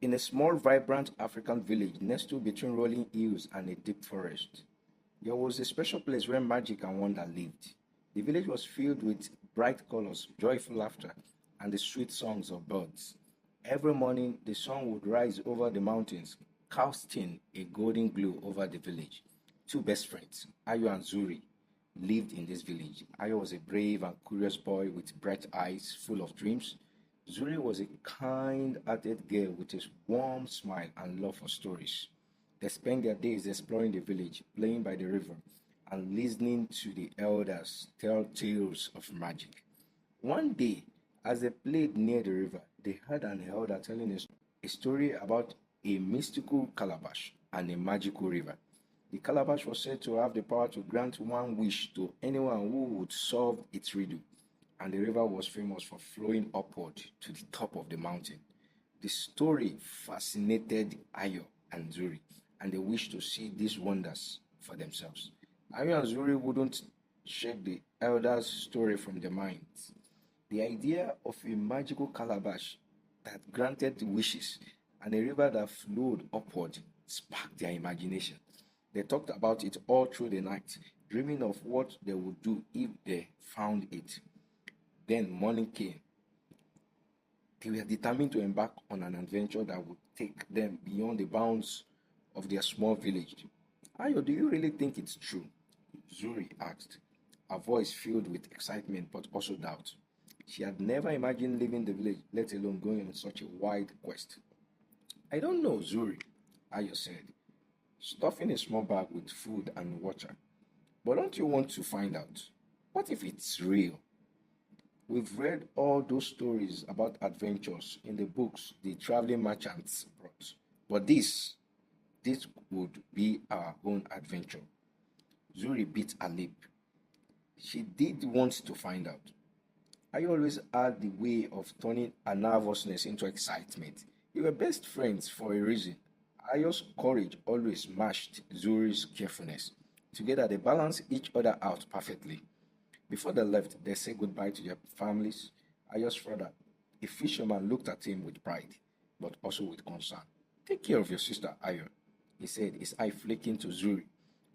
In a small, vibrant African village nestled between rolling hills and a deep forest, there was a special place where magic and wonder lived. The village was filled with bright colors, joyful laughter, and the sweet songs of birds. Every morning, the sun would rise over the mountains, casting a golden glow over the village. Two best friends, Ayo and Zuri, lived in this village. Ayo was a brave and curious boy with bright eyes full of dreams. Zuri was a kind hearted girl with a warm smile and love for stories. They spent their days exploring the village, playing by the river, and listening to the elders tell tales of magic. One day, as they played near the river, they heard an elder telling a story about a mystical calabash and a magical river. The calabash was said to have the power to grant one wish to anyone who would solve its riddle, and the river was famous for flowing upward to the top of the mountain. The story fascinated Ayo and Zuri, and they wished to see these wonders for themselves. Ayo and Zuri wouldn't shake the elders' story from their minds. The idea of a magical calabash that granted wishes and a river that flowed upward sparked their imagination. They talked about it all through the night, dreaming of what they would do if they found it. Then morning came. They were determined to embark on an adventure that would take them beyond the bounds of their small village. Ayo, do you really think it's true? Zuri asked, her voice filled with excitement but also doubt. She had never imagined leaving the village, let alone going on such a wide quest. I don't know, Zuri, Ayo said, stuffing a small bag with food and water. But don't you want to find out? What if it's real? We've read all those stories about adventures in the books the traveling merchants brought. But this would be our own adventure. Zuri bit her lip. She did want to find out. I always had the way of turning her nervousness into excitement. We were best friends for a reason. Ayo's courage always matched Zuri's carefulness. Together they balanced each other out perfectly. Before they left, they said goodbye to their families. Ayo's father, a fisherman, looked at him with pride, but also with concern. Take care of your sister, Ayo, he said, his eye flicking to Zuri,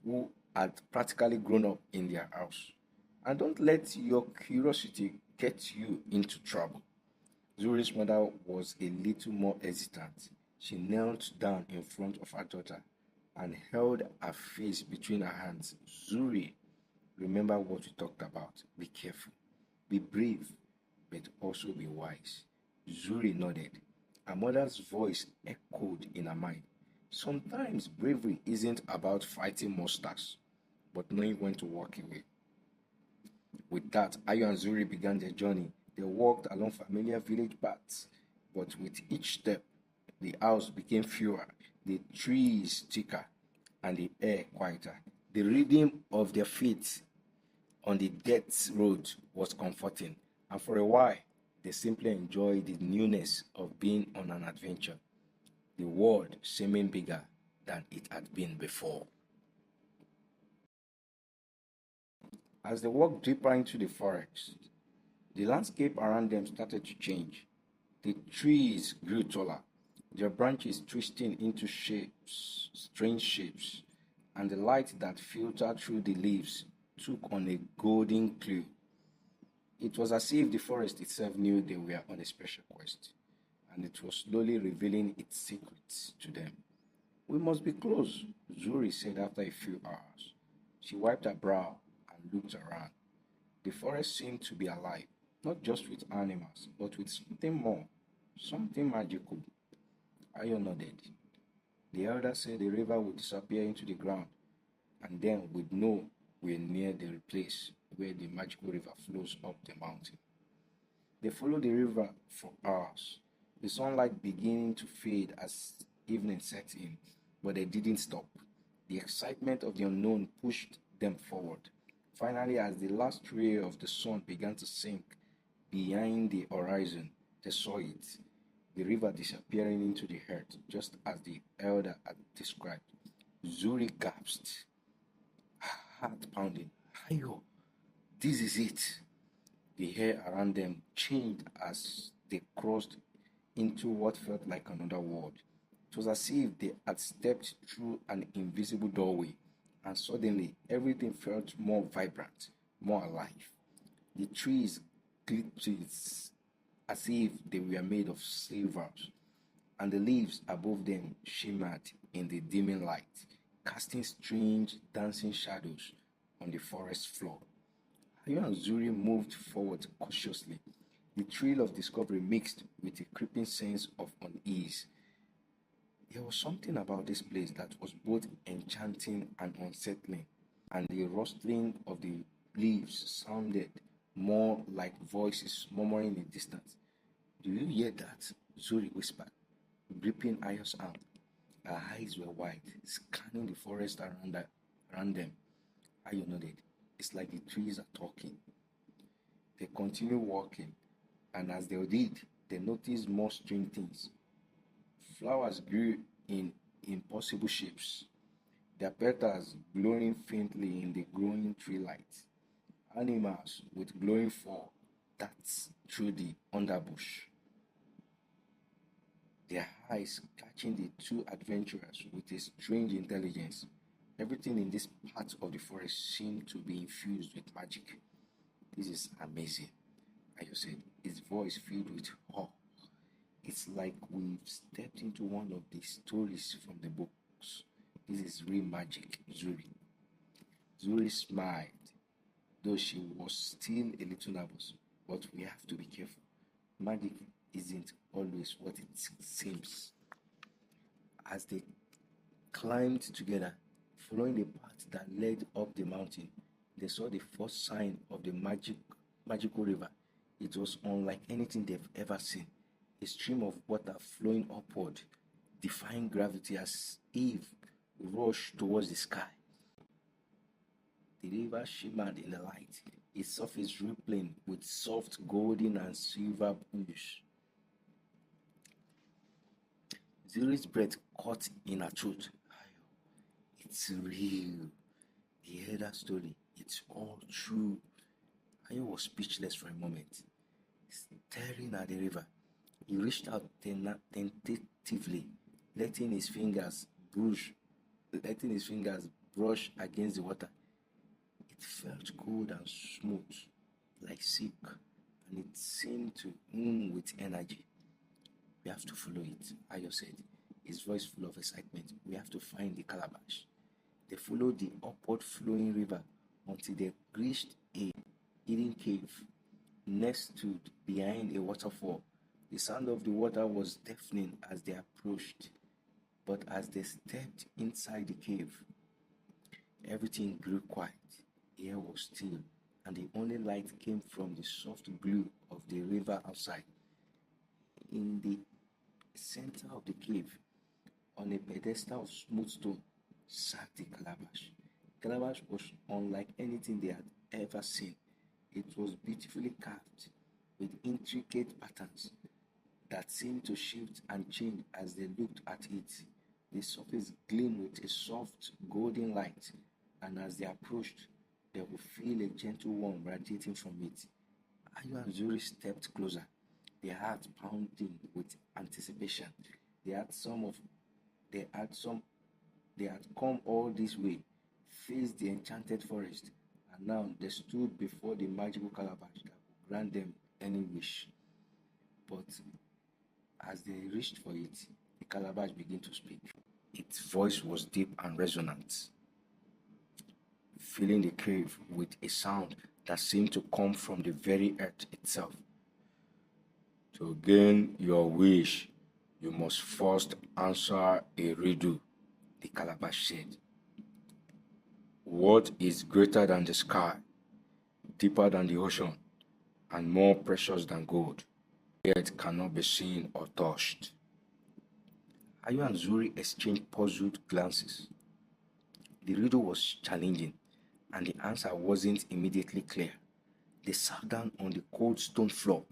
who had practically grown up in their house. And don't let your curiosity get you into trouble. Zuri's mother was a little more hesitant. She knelt down in front of her daughter and held her face between her hands. Zuri, remember what we talked about. Be careful, be brave, but also be wise. Zuri nodded. Her mother's voice echoed in her mind. Sometimes bravery isn't about fighting monsters, but knowing when to walk away. With that, Ayo and Zuri began their journey. They walked along familiar village paths, but with each step, the house became fewer, the trees thicker, and the air quieter. The rhythm of their feet on the dirt road was comforting, and for a while, they simply enjoyed the newness of being on an adventure, the world seeming bigger than it had been before. As they walked deeper into the forest, the landscape around them started to change. The trees grew taller, their branches twisting into shapes, strange shapes, and the light that filtered through the leaves took on a golden hue. It was as if the forest itself knew they were on a special quest, and it was slowly revealing its secrets to them. We must be close, Zuri said after a few hours. She wiped her brow and looked around. The forest seemed to be alive, not just with animals, but with something more, something magical. Ayo nodded. The elder said the river would disappear into the ground, and then we'd know we're near the place where the magical river flows up the mountain. They followed the river for hours, the sunlight beginning to fade as evening set in, but they didn't stop. The excitement of the unknown pushed them forward. Finally, as the last ray of the sun began to sink behind the horizon, they saw it, the river disappearing into the earth, just as the elder had described. Zuri gasped, heart pounding. Ayo, this is it. The air around them changed as they crossed into what felt like another world. It was as if they had stepped through an invisible doorway, and suddenly everything felt more vibrant, more alive. The trees glittered as if they were made of silver, and the leaves above them shimmered in the dimming light, casting strange dancing shadows on the forest floor. Ayo and Zuri moved forward cautiously, the thrill of discovery mixed with a creeping sense of unease. There was something about this place that was both enchanting and unsettling, and the rustling of the leaves sounded more like voices murmuring in the distance. Do you hear that? Zuri whispered, gripping Ayo's arm. Her eyes were wide, scanning the forest around them. Ayo nodded. It's like the trees are talking. They continued walking, and as they did, they noticed more strange things. Flowers grew in impossible shapes, their petals glowing faintly in the growing tree light. Animals with glowing fur darts through the underbush, their eyes catching the two adventurers with a strange intelligence. Everything in this part of the forest seemed to be infused with magic. This is amazing, Ayo said, his voice filled with awe. It's like we've stepped into one of the stories from the books. This is real magic, Zuri. Zuri smiled, though she was still a little nervous. But we have to be careful. Magic isn't always what it seems. As they climbed together, following the path that led up the mountain, they saw the first sign of the magical river. It was unlike anything they've ever seen. A stream of water flowing upward, defying gravity as if rushed towards the sky. The river shimmered in the light, its surface rippling with soft golden and silver hues. Zuri's breath caught in her throat. It's real. He heard her story. It's all true. Ayo was speechless for a moment, staring at the river. He reached out tentatively, letting his fingers brush, letting his fingers brush against the water. It felt cold and smooth, like silk, and it seemed to with energy. We have to follow it, Ayo said, his voice full of excitement. We have to find the calabash. They followed the upward flowing river until they reached a hidden cave. Nest stood behind a waterfall. The sound of the water was deafening as they approached, but as they stepped inside the cave, everything grew quiet. The air was still, and the only light came from the soft blue of the river outside. In the center of the cave, on a pedestal of smooth stone, sat the calabash. The calabash was unlike anything they had ever seen. It was beautifully carved, with intricate patterns that seemed to shift and change as they looked at it. The surface gleamed with a soft golden light, and as they approached, they would feel a gentle warmth radiating from it. Ayo and Zuri stepped closer, their hearts pounding with anticipation. They had some of they had some they had come all this way, faced the enchanted forest, and now they stood before the magical calabash that would grant them any wish. But as they reached for it, the calabash began to speak. Its voice was deep and resonant, filling the cave with a sound that seemed to come from the very earth itself. To gain your wish, you must first answer a riddle, the calabash said. What is greater than the sky, deeper than the ocean, and more precious than gold, yet cannot be seen or touched? Ayo and Zuri exchanged puzzled glances. The riddle was challenging, and the answer wasn't immediately clear. They sat down on the cold stone floor,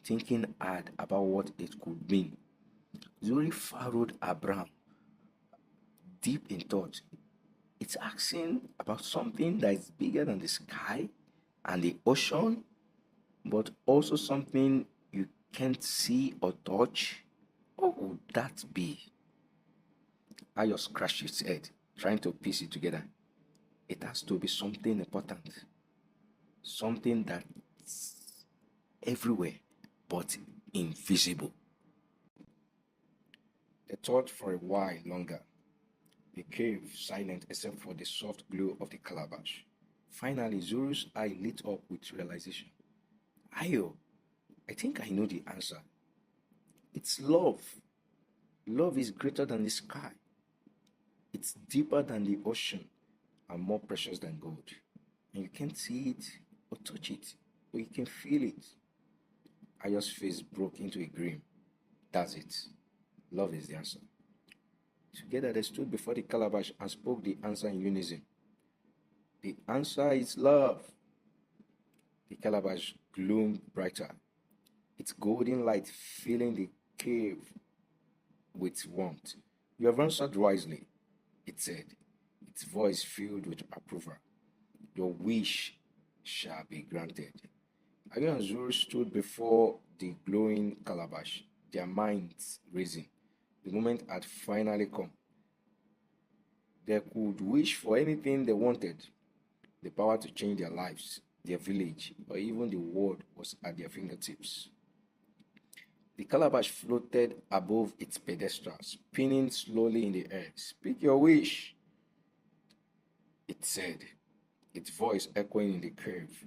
thinking hard about what it could mean. Zuri furrowed her brow, deep in thought. It's asking about something that is bigger than the sky and the ocean, but also something you can't see or touch. What would that be? Ayo scratched his head, trying to piece it together. It has to be something important, something that's everywhere but invisible. They thought for a while longer, the cave silent except for the soft glow of the calabash. Finally, Zuru's eye lit up with realization. Ayo, I think I know the answer. It's love. Love is greater than the sky. It's deeper than the ocean and more precious than gold. And you can't see it or touch it, but you can feel it. Ayo's face broke into a grin. That's it. Love is the answer. Together they stood before the calabash and spoke the answer in unison. The answer is love. The calabash gloomed brighter, its golden light filling the cave with warmth. You have answered wisely, it said, its voice filled with approval. Your wish shall be granted. Ayo and Zuri stood before the glowing calabash, their minds raising. The moment had finally come. They could wish for anything they wanted. The power to change their lives, their village, or even the world was at their fingertips. The calabash floated above its pedestal, spinning slowly in the air. Speak your wish, it said, its voice echoing in the cave.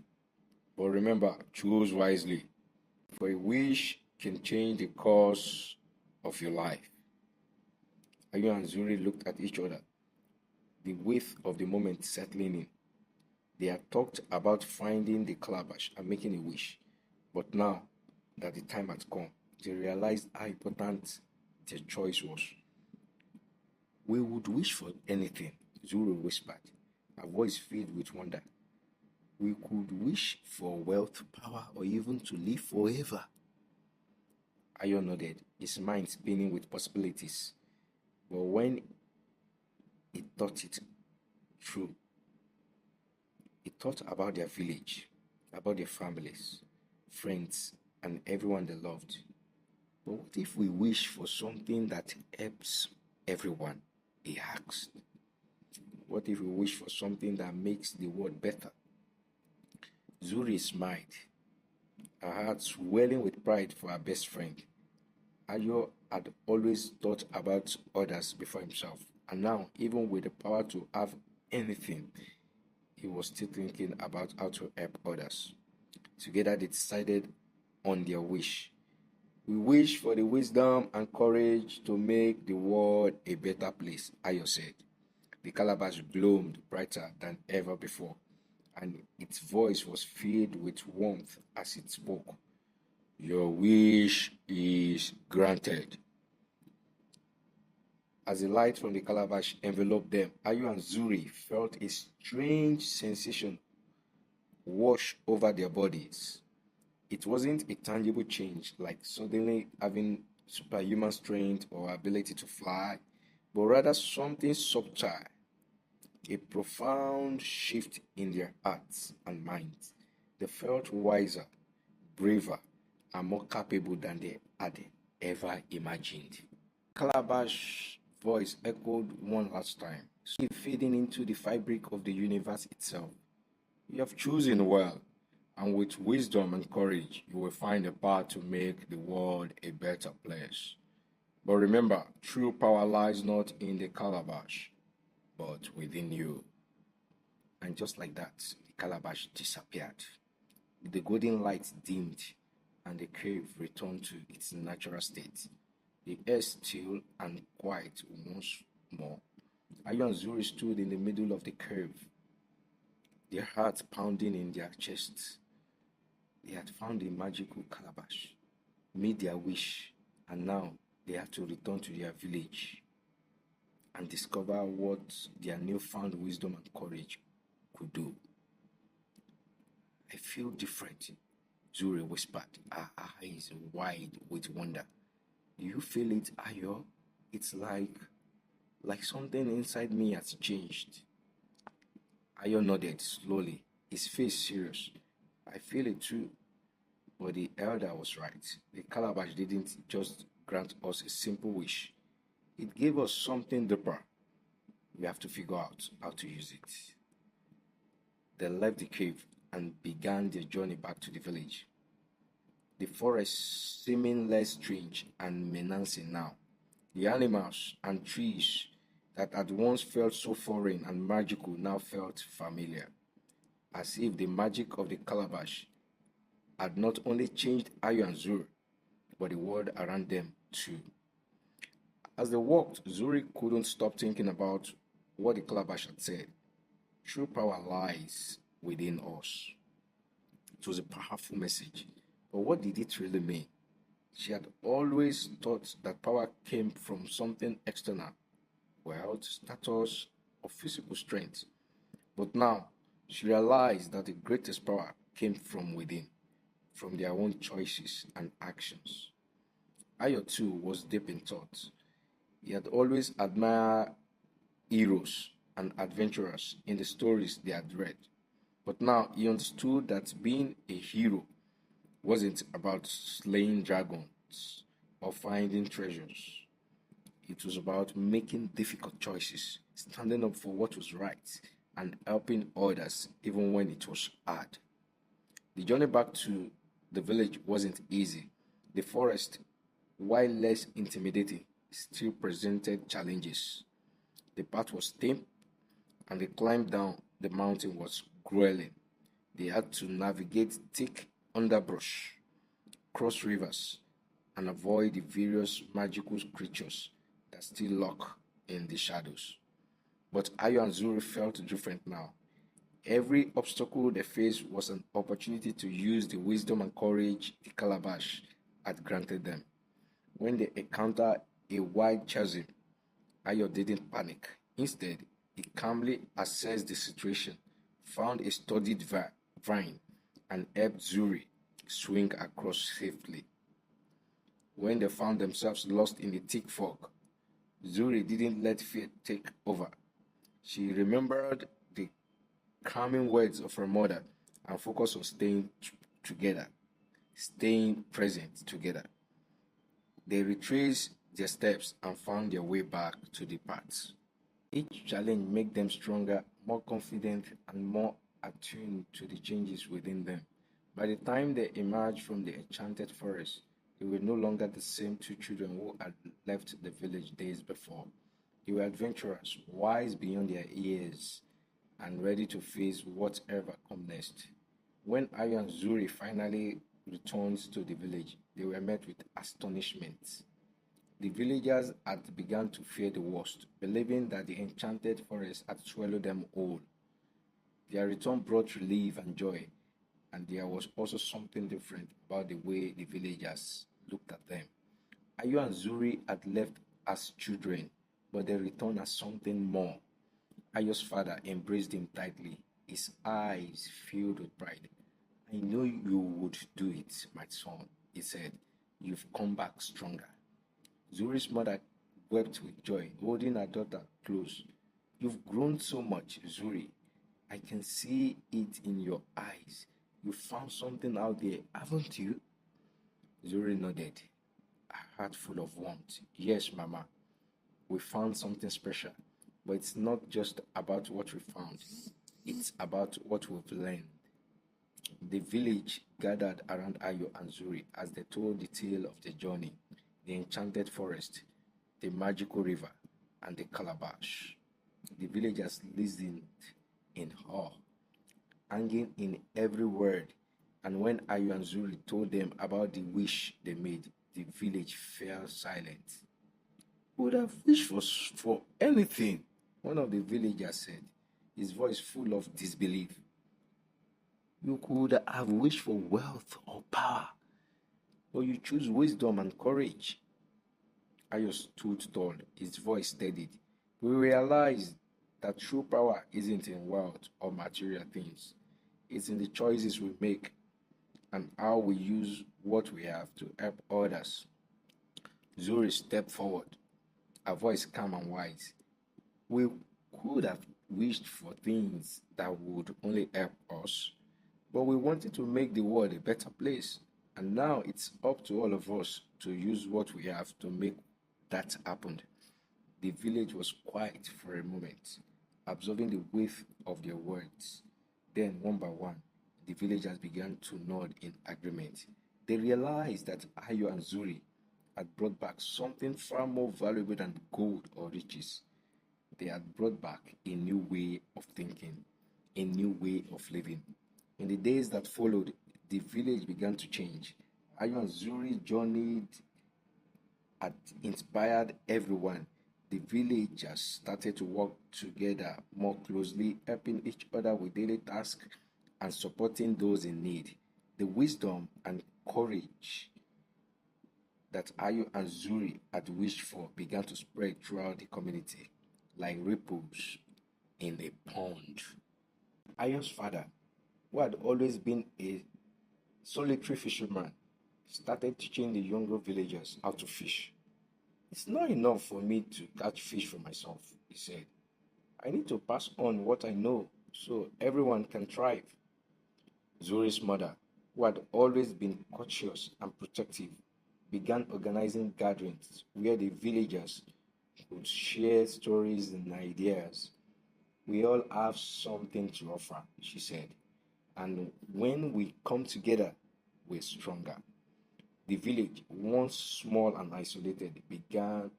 But remember, choose wisely, for a wish can change the course of your life. Ayo and Zuri looked at each other, the width of the moment settling in. They had talked about finding the calabash and making a wish, but now that the time had come, they realized how important their choice was. We would wish for anything, Zuri whispered, her voice filled with wonder. We could wish for wealth, power, or even to live forever. Ayo nodded, his mind spinning with possibilities. But when he thought it through, he thought about their village, about their families, friends, and everyone they loved. But what if we wish for something that helps everyone? He asked. What if we wish for something that makes the world better? Zuri smiled, her heart swelling with pride for her best friend. Ayo had always thought about others before himself, and now, even with the power to have anything, he was still thinking about how to help others. Together, they decided on their wish. We wish for the wisdom and courage to make the world a better place, Ayo said. The calabash glowed brighter than ever before, and its voice was filled with warmth as it spoke. Your wish is granted. As the light from the calabash enveloped them, Ayo and Zuri felt a strange sensation wash over their bodies. It wasn't a tangible change, like suddenly having superhuman strength or ability to fly, but rather something subtle, a profound shift in their hearts and minds. They felt wiser, braver, and more capable than they had ever imagined. Calabash voice echoed one last time, slowly fading into the fabric of the universe itself. You have chosen well, and with wisdom and courage, you will find a path to make the world a better place. But remember, true power lies not in the calabash, but within you. And just like that, the calabash disappeared. The golden light dimmed, and the cave returned to its natural state. The air still and quiet once more. Ayo and Zuri stood in the middle of the cave, their hearts pounding in their chests. They had found the magical calabash, made their wish, and now they had to return to their village and discover what their newfound wisdom and courage could do. I feel different, Zuri whispered, her eyes wide with wonder. Do you feel it, Ayo? It's like something inside me has changed. Ayo nodded slowly, his face serious. I feel it too. But the elder was right. The calabash didn't just grant us a simple wish. It gave us something deeper. We have to figure out how to use it. They left the cave and began their journey back to the village. The forest seeming less strange and menacing now. The animals and trees that had once felt so foreign and magical now felt familiar, as if the magic of the Calabash had not only changed Ayo and Zuri, but the world around them too. As they walked, Zuri couldn't stop thinking about what the Calabash had said. True power lies within us. It was a powerful message, but what did it really mean? She had always thought that power came from something external, wealth, status, or physical strength. But now, she realized that the greatest power came from within, from their own choices and actions. Ayo too was deep in thought. He had always admired heroes and adventurers in the stories they had read. But now he understood that being a hero wasn't about slaying dragons or finding treasures. It was about making difficult choices, standing up for what was right, and helping others even when it was hard. The journey back to the village wasn't easy. The forest, while less intimidating, still presented challenges. The path was steep, and the climb down the mountain was grueling. They had to navigate thick underbrush, cross rivers, and avoid the various magical creatures that still lurk in the shadows. But Ayo and Zuri felt different now. Every obstacle they faced was an opportunity to use the wisdom and courage the Calabash had granted them. When they encountered a wide chasm, Ayo didn't panic. Instead, he calmly assessed the situation, found a studied vine, and helped Zuri swing across safely. When they found themselves lost in the thick fog, Zuri didn't let fear take over. She remembered the calming words of her mother and focused on together, staying present together. They retraced their steps and found their way back to the path. Each challenge made them stronger, more confident, and more attuned to the changes within them. By the time they emerged from the enchanted forest, they were no longer the same two children who had left the village days before. They were adventurers, wise beyond their years, and ready to face whatever comes next. When Ayo and Zuri finally returned to the village, they were met with astonishment. The villagers had begun to fear the worst, believing that the enchanted forest had swallowed them whole. Their return brought relief and joy, and there was also something different about the way the villagers looked at them. Ayo and Zuri had left as children, but they returned as something more. Ayo's father embraced him tightly, his eyes filled with pride. I know you would do it, my son, he said. You've come back stronger. Zuri's mother wept with joy, holding her daughter close. You've grown so much, Zuri. I can see it in your eyes. You found something out there, haven't you? Zuri nodded, a heart full of warmth. Yes, Mama, we found something special. But it's not just about what we found, it's about what we've learned. The village gathered around Ayo and Zuri as they told the tale of their journey, the enchanted forest, the magical river, and the Calabash. The villagers listened in awe, hanging in every word, and when Ayo and Zuri told them about the wish they made, the village fell silent. Would have wished for anything, one of the villagers said, his voice full of disbelief. You could have wished for wealth or power, but you choose wisdom and courage. Ayo stood tall, his voice steadied. We realized that true power isn't in wealth or material things. It's in the choices we make and how we use what we have to help others. Zuri stepped forward, her voice calm and wise. We could have wished for things that would only help us, but we wanted to make the world a better place. And now it's up to all of us to use what we have to make that happen. The village was quiet for a moment, absorbing the weight of their words. Then, one by one, the villagers began to nod in agreement. They realized that Ayo and Zuri had brought back something far more valuable than gold or riches. They had brought back a new way of thinking, a new way of living. In the days that followed, the village began to change. Ayo and Zuri's journey had inspired everyone. The villagers started to work together more closely, helping each other with daily tasks and supporting those in need. The wisdom and courage that Ayu and Zuri had wished for began to spread throughout the community like ripples in a pond. Ayu's father, who had always been a solitary fisherman, started teaching the younger villagers how to fish. It's not enough for me to catch fish for myself, he said. I need to pass on what I know so everyone can thrive. Zuri's mother, who had always been cautious and protective, began organizing gatherings where the villagers could share stories and ideas. We all have something to offer, she said, and when we come together, we're stronger. The village, once small and isolated, began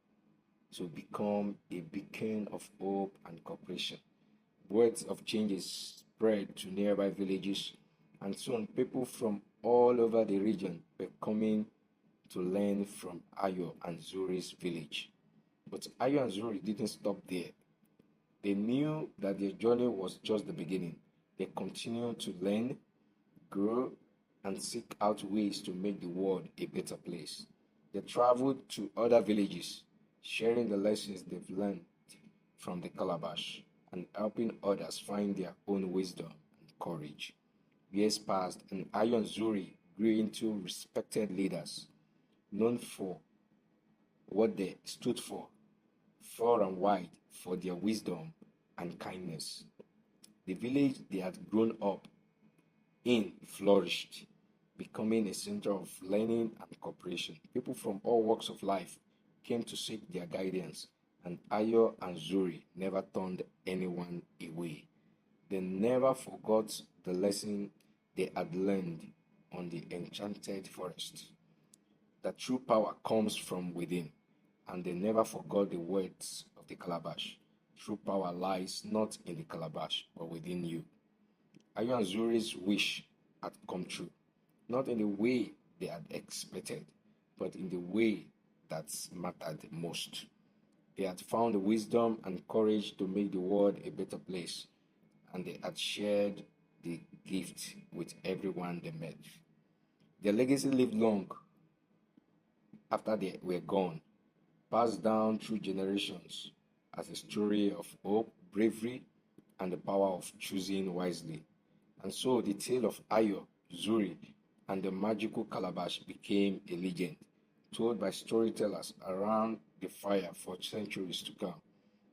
to become a beacon of hope and cooperation. Words of changes spread to nearby villages, and soon people from all over the region were coming to learn from Ayo and Zuri's village. But Ayo and Zuri didn't stop there. They knew that their journey was just the beginning. They continued to learn, grow, and seek out ways to make the world a better place. They traveled to other villages, sharing the lessons they've learned from the Calabash and helping others find their own wisdom and courage. Years passed, and Ayo and Zuri grew into respected leaders, known for what they stood for, far and wide, for their wisdom and kindness. The village they had grown up in flourished, becoming a center of learning and cooperation. People from all walks of life came to seek their guidance, and Ayo and Zuri never turned anyone away. They never forgot the lesson they had learned on the enchanted forest. That true power comes from within, and they never forgot the words of the Calabash. True power lies not in the Calabash, but within you. Ayo and Zuri's wish had come true, not in the way they had expected, but in the way that mattered most. They had found the wisdom and courage to make the world a better place, and they had shared the gift with everyone they met. Their legacy lived long after they were gone, passed down through generations as a story of hope, bravery, and the power of choosing wisely. And so the tale of Ayo, Zuri, and the magical Calabash became a legend, told by storytellers around the fire for centuries to come.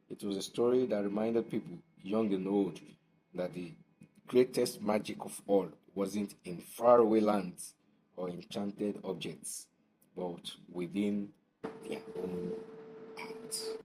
It was a story that reminded people, young and old, that the greatest magic of all wasn't in faraway lands or enchanted objects, but within their own hearts.